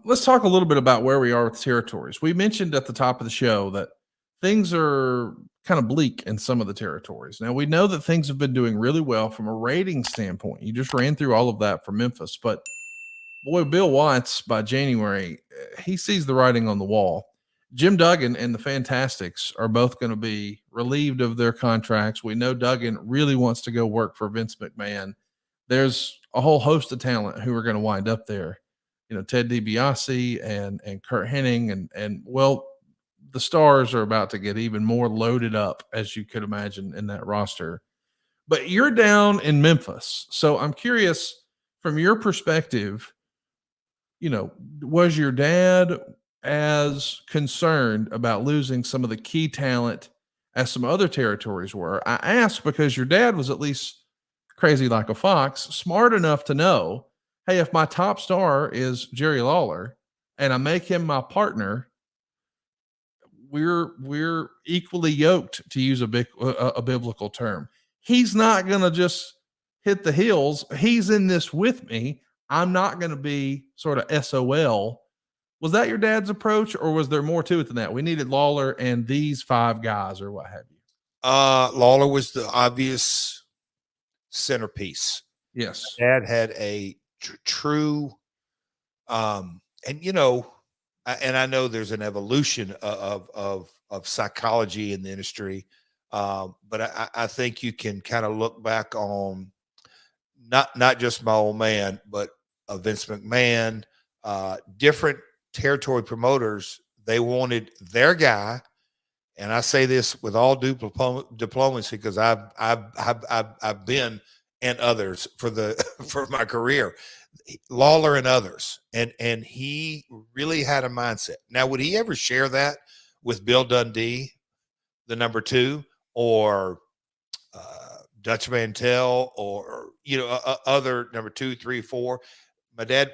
Let's talk a little bit about where we are with territories. We mentioned at the top of the show that things are kind of bleak in some of the territories. Now, we know that things have been doing really well from a rating standpoint. You just ran through all of that for Memphis, but boy, Bill Watts by January, he sees the writing on the wall. Jim Duggan and the Fantastics are both going to be relieved of their contracts. We know Duggan really wants to go work for Vince McMahon. There's a whole host of talent who are going to wind up there. You know, Ted DiBiase and Kurt Hennig and well, the stars are about to get even more loaded up as you could imagine in that roster. But you're down in Memphis. So I'm curious from your perspective, you know, was your dad as concerned about losing some of the key talent as some other territories were? I ask because your dad was at least crazy like a fox, smart enough to know, hey, if my top star is Jerry Lawler and I make him my partner, we're equally yoked, to use a biblical term. He's not going to just hit the hills. He's in this with me. I'm not going to be sort of SOL. Was that your dad's approach, or was there more to it than that? We needed Lawler and these five guys, or what have you. Lawler was the obvious centerpiece. Yes. Dad had a true, and you know, and I know there's an evolution of psychology in the industry, but I think you can kind of look back on not just my old man, but Vince McMahon, different territory promoters. They wanted their guy, and I say this with all due diplomacy because I've been and others for my career. Lawler and others, and he really had a mindset. Now, would he ever share that with Bill Dundee, the number 2, or Dutch Mantel, or other number 2, 3, 4? My dad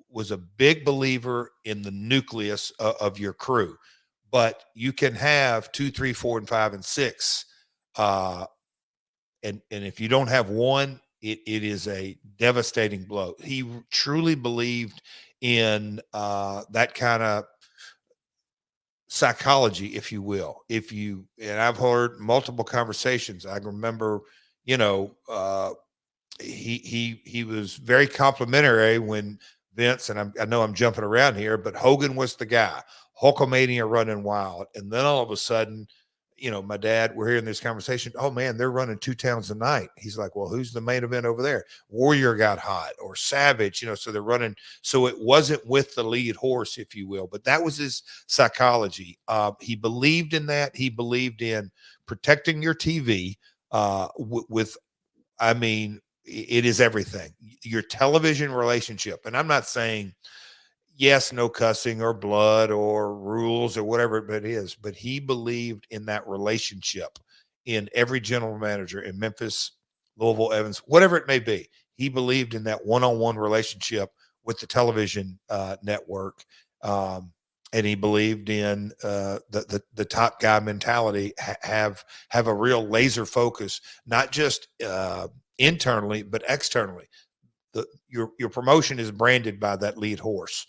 was a big believer in the nucleus of your crew, but you can have 2, 3, 4, and 5, and 6, and if you don't have one, it is a devastating blow. He truly believed in that kind of psychology, if you will. And I've heard multiple conversations. I remember, he was very complimentary when Vince, and I know I'm jumping around here, but Hogan was the guy, Hulkamania running wild. And then all of a sudden, my dad, we're hearing this conversation. Oh man, they're running 2 towns a night. He's like, well, who's the main event over there? Warrior got hot, or Savage, so they're running. So it wasn't with the lead horse, if you will, but that was his psychology. He believed in that. He believed in protecting your TV it is everything, your television relationship. And I'm not saying, yes, no cussing or blood or rules or whatever it is, but he believed in that relationship in every general manager in Memphis, Louisville, Evans, whatever it may be. He believed in that one-on-one relationship with the television network. And he believed in the top guy mentality, have a real laser focus, not just internally, but externally. Your promotion is branded by that lead horse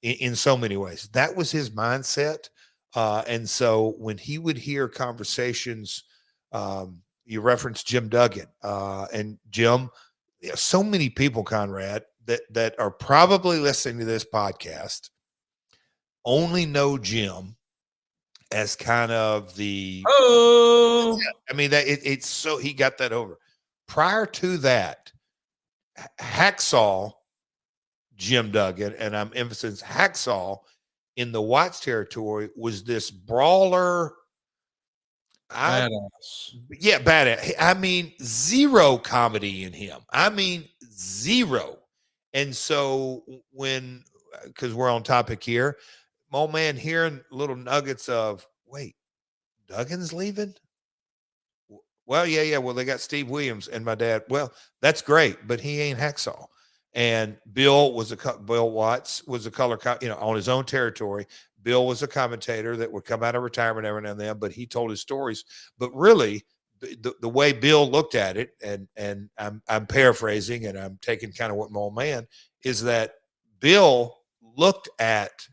in so many ways. That was his mindset. And so when he would hear conversations, you referenced Jim Duggan, and Jim, so many people, Conrad, that are probably listening to this podcast only know Jim as kind of the, it's so he got that over. Prior to that, Hacksaw Jim Duggan, and I'm emphasizing Hacksaw in the Watts territory, was this brawler. Badass. Yeah, badass. Zero comedy in him. Zero. And so because we're on topic here, my old man hearing little nuggets of, wait, Duggan's leaving? Well, yeah. Well, they got Steve Williams, and my dad. Well, that's great, but he ain't Hacksaw. And Bill Watts was a color, on his own territory. Bill was a commentator that would come out of retirement every now and then, but he told his stories. But really, the way Bill looked at it, and I'm paraphrasing, and I'm taking kind of what my old man is, that Bill looked at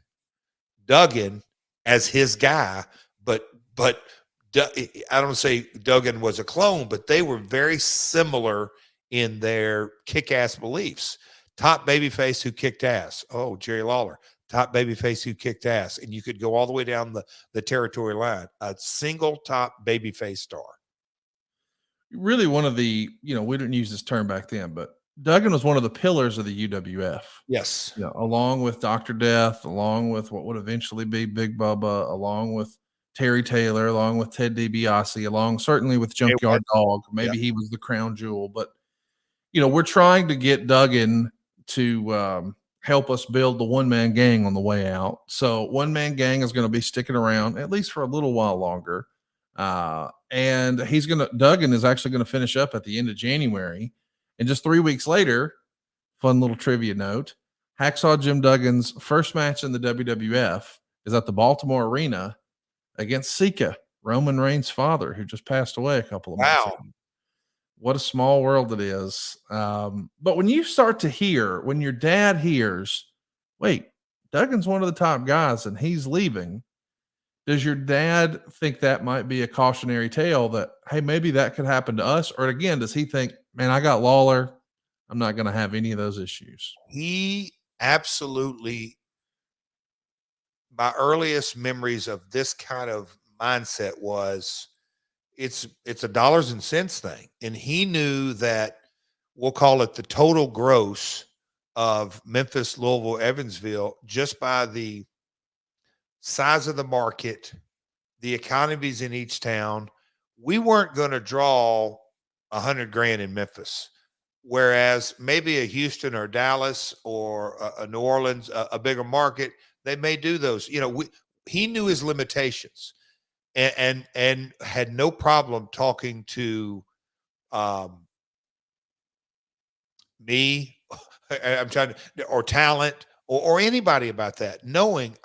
Duggan as his guy, but I don't say Duggan was a clone, but they were very similar in their kick-ass beliefs. Top babyface who kicked ass. Oh, Jerry Lawler. Top babyface who kicked ass. And you could go all the way down the territory line. A single top babyface star. Really one of the, we didn't use this term back then, but Duggan was one of the pillars of the UWF. Yes. Along with Dr. Death, along with what would eventually be Big Bubba, along with Terry Taylor, along with Ted DiBiase, along certainly with Junkyard Dog. Maybe he was the crown jewel, but we're trying to get Duggan to help us build the one-man gang on the way out. So one-man gang is going to be sticking around at least for a little while longer. And Duggan is actually going to finish up at the end of January. And just 3 weeks later, fun little trivia note, Hacksaw Jim Duggan's first match in the WWF is at the Baltimore Arena against Sika, Roman Reigns' father, who just passed away a couple of months ago. What a small world it is. But when you start to hear, when your dad hears, wait, Duggan's one of the top guys and he's leaving, does your dad think that might be a cautionary tale that, hey, maybe that could happen to us? Or again, does he think, man, I got Lawler, I'm not going to have any of those issues? He absolutely, my earliest memories of this kind of mindset was it's a dollars and cents thing. And he knew that, we'll call it the total gross of Memphis, Louisville, Evansville, just by the size of the market, the economies in each town. We weren't going to draw $100,000 in Memphis. Whereas maybe a Houston or Dallas or a New Orleans, a bigger market, they may do those. He knew his limitations, and had no problem talking to me. I'm trying to, or talent, or anybody about that, knowing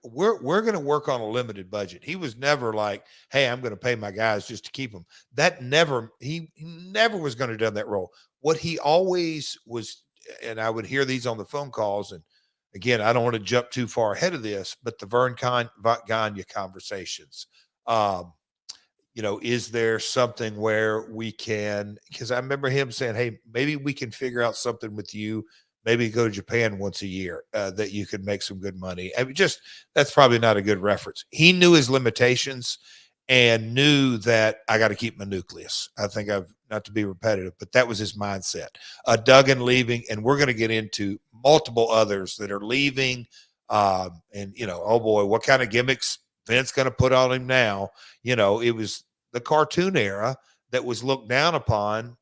we're going to work on a limited budget. He was never like, hey, I'm going to pay my guys just to keep them. He never was going to do that role. What he always was, and I would hear these on the phone calls, and again, I don't want to jump too far ahead of this, but the Vern Gagne conversations, is there something where we can, because I remember him saying, hey, maybe we can figure out something with you, maybe go to Japan once a year, that you could make some good money. I mean, that's probably not a good reference. He knew his limitations and knew that I got to keep my nucleus. I think not to be repetitive, but that was his mindset. Duggan leaving, and we're going to get into multiple others that are leaving. And oh boy, what kind of gimmicks Vince going to put on him now? It was the cartoon era that was looked down upon.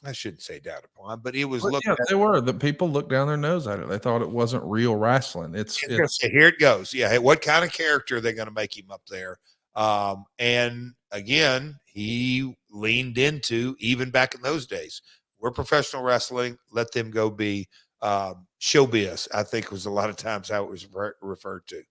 I shouldn't say down upon, but it was looked. Yeah, they were. The people looked down their nose at it. They thought it wasn't real wrestling. It's here it goes. Yeah, hey, what kind of character are they going to make him up there? And again, he leaned into, even back in those days, we're professional wrestling. Let them go be showbiz, I think was a lot of times how it was referred to.